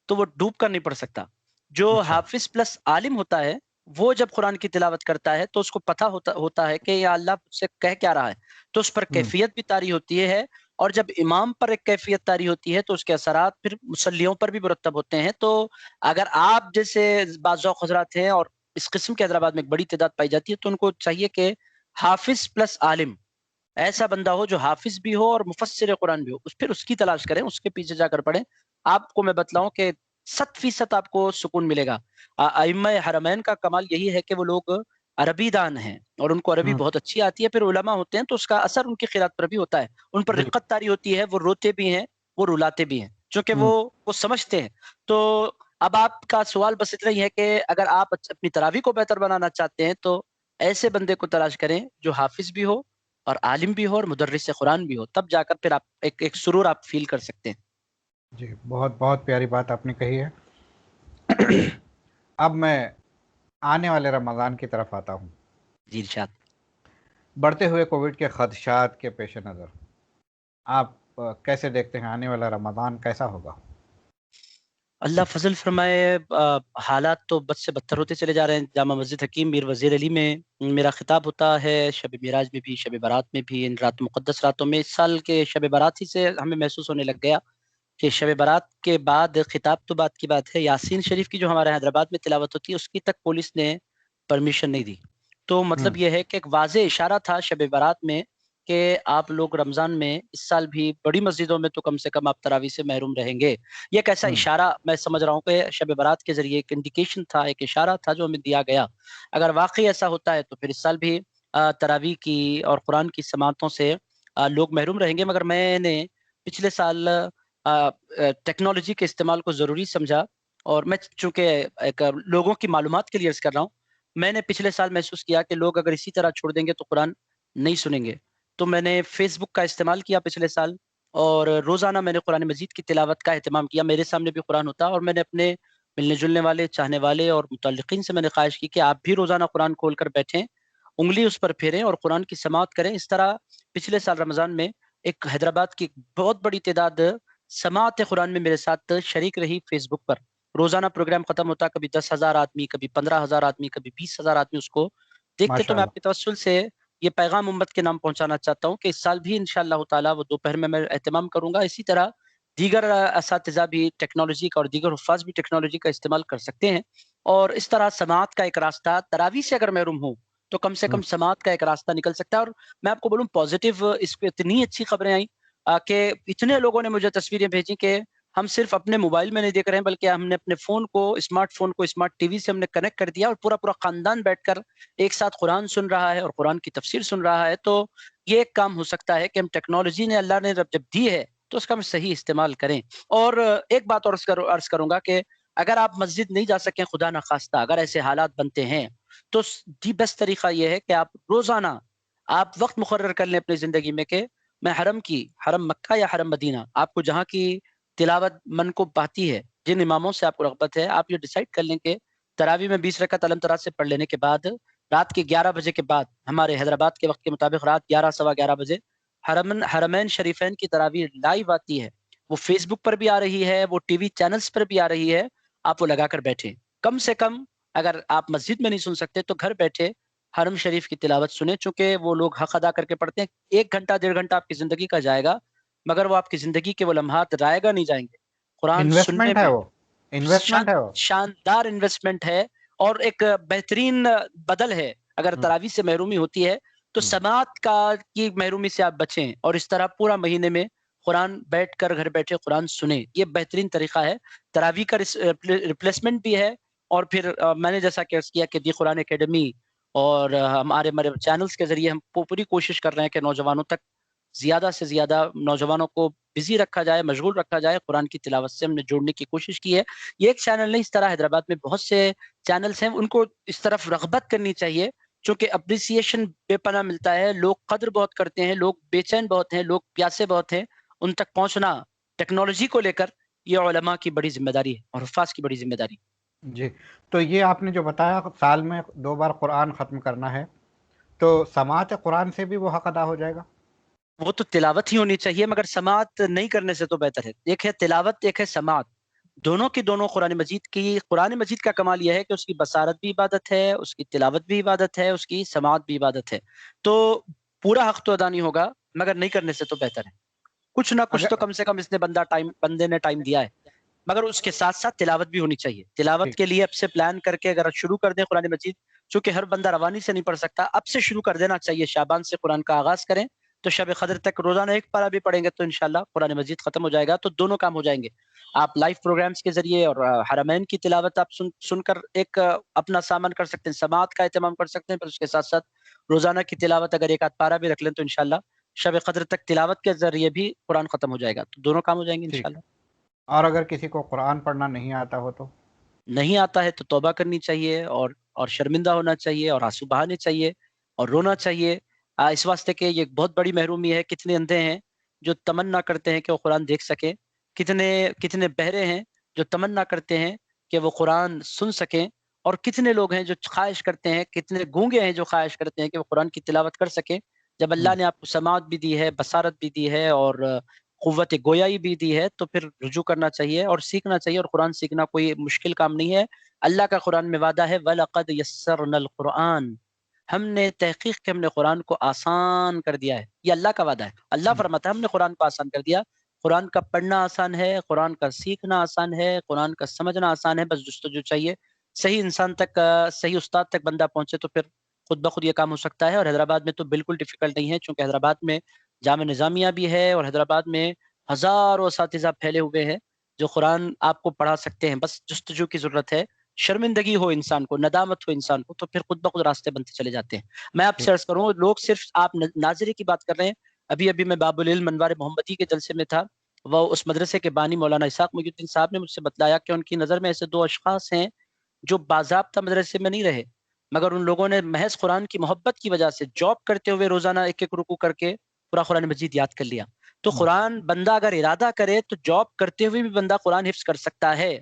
[SPEAKER 1] تو وہ ڈوب کر نہیں پڑھ سکتا. جو حافظ پلس عالم ہوتا ہے وہ جب قرآن کی تلاوت کرتا ہے تو اس کو پتہ ہوتا ہے کہ یا اللہ مجھ سے کہہ کیا رہا ہے، تو اس پر کیفیت بھی طاری ہوتی ہے. اور جب امام پر ایک کیفیت طاری ہوتی ہے تو اس کے اثرات پھر مصلیوں پر بھی مرتب ہوتے ہیں. تو اگر آپ جیسے بعض ذوق حضرات ہیں اور اس قسم کے حیدرآباد میں ایک بڑی تعداد پائی جاتی ہے، تو ان کو چاہیے کہ حافظ پلس عالم ایسا بندہ ہو جو حافظ بھی ہو اور مفسر قرآن بھی ہو، پھر اس کی تلاش کریں، اس کے پیچھے جا کر پڑھیں. آپ کو میں بتلاؤں کہ 100% آپ کو سکون ملے گا. ائمہ حرمین کا کمال یہی ہے کہ وہ لوگ عربی دان ہیں اور ان کو عربی بہت اچھی آتی ہے، پھر علماء ہوتے ہیں تو اس کا اثر ان کی قرات پر بھی ہوتا ہے. ان پر رقت طاری ہوتی ہے، وہ روتے بھی ہیں، وہ رلاتے بھی ہیں، چونکہ وہ سمجھتے ہیں. تو اب آپ کا سوال بس اتنا ہی ہے کہ اگر آپ اپنی تراویح کو بہتر بنانا چاہتے ہیں تو ایسے بندے کو تلاش کریں جو حافظ بھی ہو اور عالم بھی ہو اور مدرس قرآن بھی ہو، تب جا کر پھر آپ ایک سرور آپ فیل کر سکتے ہیں.
[SPEAKER 2] جی، بہت بہت پیاری بات آپ نے کہی ہے. اب میں آنے والے رمضان کی طرف آتا ہوں.
[SPEAKER 1] جی ارشاد.
[SPEAKER 2] بڑھتے ہوئے کووڈ کے خدشات کے پیش نظر آپ کیسے دیکھتے ہیں آنے والا رمضان کیسا ہوگا؟
[SPEAKER 1] اللہ فضل فرمائے. حالات تو بد سے بدتر ہوتے چلے جا رہے ہیں. جامع مسجد حکیم میر وزیر علی میں میرا خطاب ہوتا ہے، شب معراج میں بھی، شب برات میں بھی، ان رات مقدس راتوں میں. اس سال کے شب برات ہی سے ہمیں محسوس ہونے لگ گیا کہ شب برات کے بعد خطاب تو بات کی بات ہے، یاسین شریف کی جو ہمارے حیدرآباد میں تلاوت ہوتی ہے اس کی تک پولیس نے پرمیشن نہیں دی. تو مطلب یہ ہے کہ ایک واضح اشارہ تھا شب برات میں کہ آپ لوگ رمضان میں اس سال بھی بڑی مسجدوں میں تو کم سے کم آپ تراویح سے محروم رہیں گے. یہ ایک ایسا اشارہ میں سمجھ رہا ہوں کہ شب برات کے ذریعے ایک انڈیکیشن تھا، ایک اشارہ تھا جو ہمیں دیا گیا. اگر واقعی ایسا ہوتا ہے تو پھر اس سال بھی تراویح کی اور قرآن کی سماعتوں سے لوگ محروم رہیں گے. مگر میں نے پچھلے سال ٹیکنالوجی کے استعمال کو ضروری سمجھا، اور میں چونکہ ایک لوگوں کی معلومات کے لیے عرض کر رہا ہوں، میں نے پچھلے سال محسوس کیا کہ لوگ اگر اسی طرح چھوڑ دیں گے تو قرآن نہیں سنیں گے. تو میں نے فیس بک کا استعمال کیا پچھلے سال، اور روزانہ میں نے قرآن مجید کی تلاوت کا اہتمام کیا. میرے سامنے بھی قرآن ہوتا، اور میں نے اپنے ملنے جلنے والے، چاہنے والے اور متعلقین سے میں نے خواہش کی کہ آپ بھی روزانہ قرآن کھول کر بیٹھیں، انگلی اس پر پھیریں اور قرآن کی سماعت کریں. اس طرح پچھلے سال رمضان میں ایک حیدرآباد کی بہت بڑی تعداد سماعت قرآن میں میرے ساتھ شریک رہی. فیس بک پر روزانہ پروگرام ختم ہوتا، کبھی 10,000 آدمی، کبھی 15,000 آدمی، کبھی 20,000 آدمی اس کو دیکھتے. تو
[SPEAKER 2] ماشاء
[SPEAKER 1] میں آپ
[SPEAKER 2] اللہ.
[SPEAKER 1] کے توسل سے یہ پیغام امت کے نام پہنچانا چاہتا ہوں کہ اس سال بھی انشاءاللہ تعالی وہ دوپہر میں اہتمام کروں گا. اسی طرح دیگر اساتذہ بھی ٹیکنالوجی کا اور دیگر حفاظ بھی ٹیکنالوجی کا استعمال کر سکتے ہیں، اور اس طرح سماعت کا ایک راستہ تراویح سے اگر محروم ہوں تو کم سے کم سماعت کا ایک راستہ نکل سکتا ہے. اور میں آپ کو بولوں پازیٹیو اس پہ اتنی اچھی خبریں آئیں کہ اتنے لوگوں نے مجھے تصویریں بھیجی کہ ہم صرف اپنے موبائل میں نہیں دیکھ رہے ہیں بلکہ ہم نے اپنے فون کو، اسمارٹ فون کو اسمارٹ ٹی وی سے ہم نے کنیکٹ کر دیا، اور پورا خاندان بیٹھ کر ایک ساتھ قرآن سن رہا ہے اور قرآن کی تفسیر سن رہا ہے. تو یہ ایک کام ہو سکتا ہے کہ ہم ٹیکنالوجی نے اللہ نے جب دی ہے تو اس کا ہم صحیح استعمال کریں. اور ایک بات اور عرض کروں گا کہ اگر آپ مسجد نہیں جا سکیں خدا نخواستہ، اگر ایسے حالات بنتے ہیں، تو دی بیسٹ طریقہ یہ ہے کہ آپ روزانہ آپ وقت مقرر کر لیں اپنی زندگی میں کہ میں حرم مکہ یا حرم مدینہ، آپ کو جہاں کی تلاوت من کو پاتی ہے، جن اماموں سے آپ کو رغبت ہے، آپ یہ ڈیسائیڈ کر لیں کہ تراویح میں 20 رکعت الم تراز سے پڑھ لینے کے بعد رات کے 11 بجے کے بعد، ہمارے حیدرآباد کے وقت کے مطابق رات 11 سوا 11 بجے حرمین شریفین کی تراویح لائیو آتی ہے، وہ فیس بک پر بھی آ رہی ہے، وہ ٹی وی چینلز پر بھی آ رہی ہے. آپ وہ لگا کر بیٹھیں. کم سے کم اگر آپ مسجد میں نہیں سن سکتے تو گھر بیٹھے حرم شریف کی تلاوت سنیں، چونکہ وہ لوگ حق ادا کر کے پڑھتے ہیں. 1 گھنٹہ 1.5 گھنٹہ آپ کی زندگی کا جائے گا، مگر وہ آپ کی زندگی کے وہ لمحات رائے گا نہیں جائیں گے. قرآن سننے
[SPEAKER 2] انویسٹمنٹ ہے
[SPEAKER 1] میں
[SPEAKER 2] وہ، انویسٹمنٹ ہے وہ.
[SPEAKER 1] شاندار انویسٹمنٹ ہے، اور ایک بہترین بدل ہے. اگر تراویح سے محرومی ہوتی ہے تو سماعت کی محرومی سے آپ بچیں، اور اس طرح پورا مہینے میں قرآن بیٹھ کر گھر بیٹھے قرآن سنیں. یہ بہترین طریقہ ہے. تراویح کا ریپلیسمنٹ بھی ہے. اور پھر میں نے جیسا کہ عرض کیا کہ دی قرآن اکیڈمی اور ہمارے چینلز کے ذریعے ہم پوری کوشش کر رہے ہیں کہ نوجوانوں تک زیادہ سے زیادہ نوجوانوں کو بزی رکھا جائے، مشغول رکھا جائے. قرآن کی تلاوت سے ہم نے جوڑنے کی کوشش کی ہے. یہ ایک چینل نہیں، اس طرح حیدرآباد میں بہت سے چینلز ہیں، ان کو اس طرف رغبت کرنی چاہیے، چونکہ اپریسیشن بے پناہ ملتا ہے. لوگ قدر بہت کرتے ہیں، لوگ بے چین بہت ہیں، لوگ پیاسے بہت ہیں. ان تک پہنچنا ٹیکنالوجی کو لے کر یہ علماء کی بڑی ذمہ داری ہے اور حفاظ کی بڑی ذمہ داری.
[SPEAKER 2] جی، تو یہ آپ نے جو بتایا سال میں 2 بار قرآن ختم کرنا ہے، تو سماعت قرآن سے بھی وہ حق ادا ہو جائے گا؟
[SPEAKER 1] وہ تو تلاوت ہی ہونی چاہیے، مگر سماعت نہیں کرنے سے تو بہتر ہے. ایک ہے تلاوت، ایک ہے سماعت. دونوں کی دونوں قرآن مجید کا کمال یہ ہے کہ اس کی بصارت بھی عبادت ہے، اس کی تلاوت بھی عبادت ہے، اس کی سماعت بھی عبادت ہے. تو پورا حق تو ادا نہیں ہوگا، مگر نہیں کرنے سے تو بہتر ہے. کچھ نہ کچھ تو
[SPEAKER 2] اگر
[SPEAKER 1] کم سے کم اس نے بندے نے ٹائم دیا ہے، مگر اس کے ساتھ ساتھ تلاوت بھی ہونی چاہیے. تلاوت
[SPEAKER 2] ٹھیک،
[SPEAKER 1] کے لیے اب سے پلان کر کے اگر شروع کر دیں قرآن مجید، چونکہ ہر بندہ روانی سے نہیں پڑھ سکتا، اب سے شروع کر دینا چاہیے. شعبان سے قرآن کا آغاز کریں تو شب قدر تک روزانہ 1 پارہ بھی پڑھیں گے تو انشاءاللہ قرآن مجید ختم ہو جائے گا. تو دونوں کام ہو جائیں گے. آپ لائیو پروگرامز کے ذریعے اور حرمین کی تلاوت آپ سن کر ایک اپنا سامان کر سکتے ہیں، سماعت کا اہتمام کر سکتے ہیں، پھر اس کے ساتھ ساتھ روزانہ کی تلاوت اگر 1 آدھ پارہ بھی رکھ لیں تو انشاءاللہ شب قدر تک تلاوت کے ذریعے بھی قرآن ختم ہو جائے گا. تو دونوں کام ہو جائیں گے
[SPEAKER 2] ٹھیک
[SPEAKER 1] انشاءاللہ.
[SPEAKER 2] ہے. اور اگر کسی کو قرآن پڑھنا نہیں آتا ہو تو؟
[SPEAKER 1] نہیں آتا ہے تو توبہ کرنی چاہیے، اور شرمندہ ہونا چاہیے، اور آنسو بہانے چاہیے، اور رونا چاہیے. اس واسطے کہ یہ ایک بہت بڑی محرومی ہے. کتنے اندھے ہیں جو تمنا کرتے ہیں کہ وہ قرآن دیکھ سکیں، کتنے بہرے ہیں جو تمنا کرتے ہیں کہ وہ قرآن سن سکیں، اور کتنے لوگ ہیں جو خواہش کرتے ہیں، کتنے گونگے ہیں جو خواہش کرتے ہیں کہ وہ قرآن کی تلاوت کر سکیں. جب اللہ نے آپ کو سماعت بھی دی ہے، بصارت بھی دی ہے، اور قوت گویائی بھی دی ہے، تو پھر رجوع کرنا چاہیے اور سیکھنا چاہیے. اور قرآن سیکھنا کوئی مشکل کام نہیں ہے. اللہ کا قرآن میں وعدہ ہے وَلَقَدْ يَسَّرْنَا الْقُرْآنَ، ہم نے تحقیق کہ ہم نے قرآن کو آسان کر دیا ہے. یہ اللہ کا وعدہ ہے. اللہ فرماتا ہے ہم نے قرآن کو آسان کر دیا. قرآن کا پڑھنا آسان ہے، قرآن کا سیکھنا آسان ہے، قرآن کا سمجھنا آسان ہے. بس جستجو چاہیے. صحیح انسان تک، صحیح استاد تک بندہ پہنچے تو پھر خود بخود یہ کام ہو سکتا ہے. اور حیدرآباد میں تو بالکل ڈیفیکلٹ نہیں ہے، چونکہ حیدرآباد میں جامعہ نظامیہ بھی ہے، اور حیدرآباد میں ہزاروں اساتذہ پھیلے ہوئے ہیں جو قرآن آپ کو پڑھا سکتے ہیں. بس جستجو کی ضرورت ہے، شرمندگی ہو انسان کو، ندامت ہو انسان کو، تو پھر خود بخود راستے بنتے چلے جاتے ہیں. میں آپ سے عرض کروں، لوگ صرف آپ ناظری کی بات کر رہے ہیں. ابھی میں باب العلم انوار محمدی کے جلسے میں تھا. وہ اس مدرسے کے بانی مولانا اسحاق محی الدین صاحب نے مجھ سے بتلایا کہ ان کی نظر میں ایسے 2 اشخاص ہیں جو باضابطہ مدرسے میں نہیں رہے، مگر ان لوگوں نے محض قرآن کی محبت کی وجہ سے جاب کرتے ہوئے روزانہ 1 رکوع کر کے پورا قرآن مجید یاد کر لیا. تو قرآن بندہ اگر ارادہ کرے تو جاب کرتے ہوئے بھی بندہ قرآن حفظ کر سکتا ہے.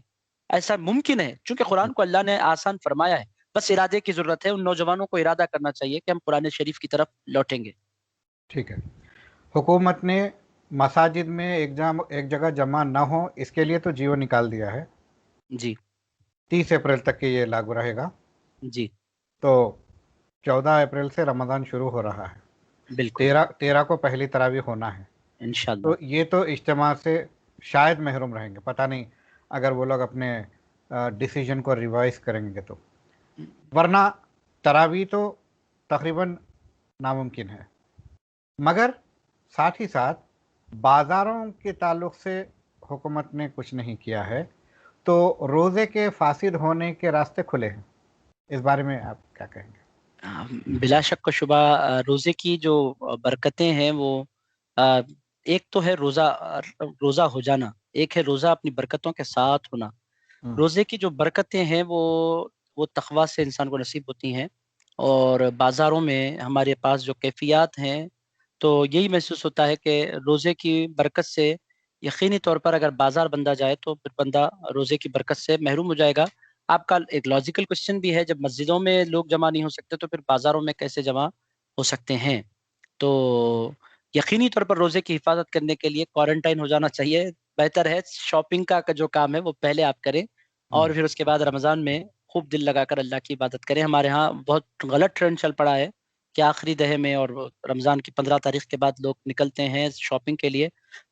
[SPEAKER 1] ایسا ممکن ہے، چونکہ قرآن کو اللہ نے آسان فرمایا ہے. بس ارادے کی ضرورت ہے. ان نوجوانوں کو ارادہ کرنا چاہیے کہ ہم قرآن شریف کی طرف لوٹیں گے.
[SPEAKER 2] ٹھیک ہے. حکومت نے مساجد میں ایک جگہ جمع نہ ہو، اس کے لیے تو جیو نکال دیا ہے.
[SPEAKER 1] جی
[SPEAKER 2] 30 اپریل تک کے یہ لاگو رہے گا.
[SPEAKER 1] جی
[SPEAKER 2] تو 14 اپریل سے رمضان شروع ہو رہا ہے.
[SPEAKER 1] بالکل
[SPEAKER 2] 13 کو پہلی تراویح ہونا ہے.
[SPEAKER 1] انشاءاللہ.
[SPEAKER 2] تو یہ تو اجتماع سے شاید محروم رہیں گے. پتہ نہیں اگر وہ لوگ اپنے ڈیسیجن کو ریوائز کریں گے تو، ورنہ تراویح تو تقریباً ناممکن ہے. مگر ساتھ ہی ساتھ بازاروں کے تعلق سے حکومت نے کچھ نہیں کیا ہے، تو روزے کے فاسد ہونے کے راستے کھلے ہیں. اس بارے میں آپ کیا کہیں گے؟
[SPEAKER 1] بلا شک و شبہ روزے کی جو برکتیں ہیں وہ ایک تو ہے روزہ ہو جانا، ایک ہے روزہ اپنی برکتوں کے ساتھ ہونا. روزے کی جو برکتیں ہیں وہ تقویٰ سے انسان کو نصیب ہوتی ہیں. اور بازاروں میں ہمارے پاس جو کیفیات ہیں، تو یہی محسوس ہوتا ہے کہ روزے کی برکت سے یقینی طور پر اگر بازار بندہ جائے تو پھر بندہ روزے کی برکت سے محروم ہو جائے گا. آپ کا ایک لاجیکل کوشچن بھی ہے، جب مسجدوں میں لوگ جمع نہیں ہو سکتے تو پھر بازاروں میں کیسے جمع ہو سکتے ہیں؟ تو یقینی طور پر روزے کی حفاظت کرنے کے لیے کوارنٹائن ہو جانا چاہیے، بہتر ہے شاپنگ کا جو کام ہے وہ پہلے آپ کریں، اور پھر اس کے بعد رمضان میں خوب دل لگا کر اللہ کی عبادت کریں۔ ہمارے ہاں بہت غلط ٹرینڈ چل پڑا ہے کہ آخری دہے میں اور رمضان کی 15 تاریخ کے بعد لوگ نکلتے ہیں شاپنگ کے لیے۔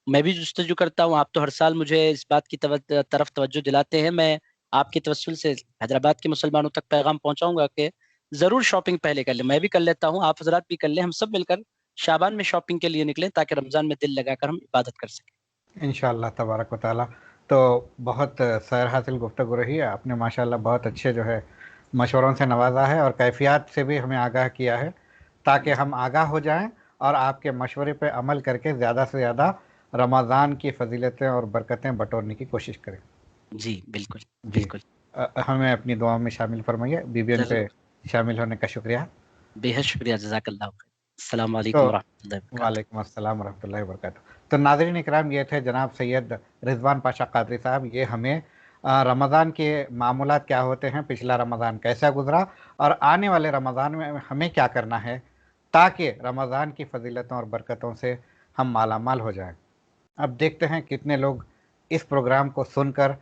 [SPEAKER 1] میں بھی جستجو کرتا ہوں، آپ تو ہر سال مجھے اس بات کی طرف توجہ دلاتے ہیں، میں آپ کے توسل سے حیدرآباد کے مسلمانوں تک پیغام پہنچاؤں گا کہ ضرور شاپنگ پہلے کر لیں۔ میں بھی کر لیتا ہوں، آپ حضرات بھی کر لیں، ہم سب مل کر شعبان میں شاپنگ کے لیے نکلیں تاکہ رمضان میں دل لگا کر ہم عبادت کر سکیں
[SPEAKER 2] انشاءاللہ تبارک و تعالی۔ تو بہت سیر حاصل گفتگو رہی ہے، آپ نے ماشاءاللہ بہت اچھے جو ہے مشوروں سے نوازا ہے اور کیفیات سے بھی ہمیں آگاہ کیا ہے تاکہ ہم آگاہ ہو جائیں اور آپ کے مشورے پہ عمل کر کے زیادہ سے زیادہ رمضان کی فضیلتیں اور برکتیں بٹورنے کی کوشش کریں۔
[SPEAKER 1] جی بالکل
[SPEAKER 2] جی،
[SPEAKER 1] بالکل،
[SPEAKER 2] ہمیں اپنی دعاؤں میں شامل فرمائیے۔ بیبیوں پہ
[SPEAKER 1] ضرور،
[SPEAKER 2] شامل ہونے کا شکریہ۔
[SPEAKER 1] بے حد شکریہ، جزاک اللہ خیر۔ السلام
[SPEAKER 2] تو
[SPEAKER 1] علیکم ورحمۃ اللہ وبرکاتہ۔
[SPEAKER 2] وعلیکم السلام ورحمۃ اللہ وبرکاتہ۔ تو ناظرین اکرام، یہ تھے جناب سید رضوان پاشا قادری صاحب، یہ ہمیں رمضان کے معمولات کیا ہوتے ہیں، پچھلا رمضان کیسا گزرا اور آنے والے رمضان میں ہمیں کیا کرنا ہے تاکہ رمضان کی فضیلتوں اور برکتوں سے ہم مالا مال ہو جائیں۔ اب دیکھتے ہیں کتنے لوگ اس پروگرام کو سن کر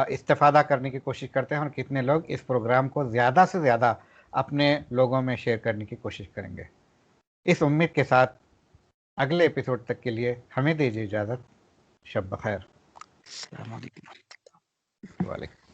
[SPEAKER 2] استفادہ کرنے کی کوشش کرتے ہیں اور کتنے لوگ اس پروگرام کو زیادہ سے زیادہ اپنے لوگوں میں شیئر کرنے کی کوشش کریں گے۔ اس امید کے ساتھ اگلے ایپیسوڈ تک کے لیے ہمیں دیجیے اجازت۔ شب بخیر۔
[SPEAKER 1] السلام علیکم۔
[SPEAKER 2] وعلیکم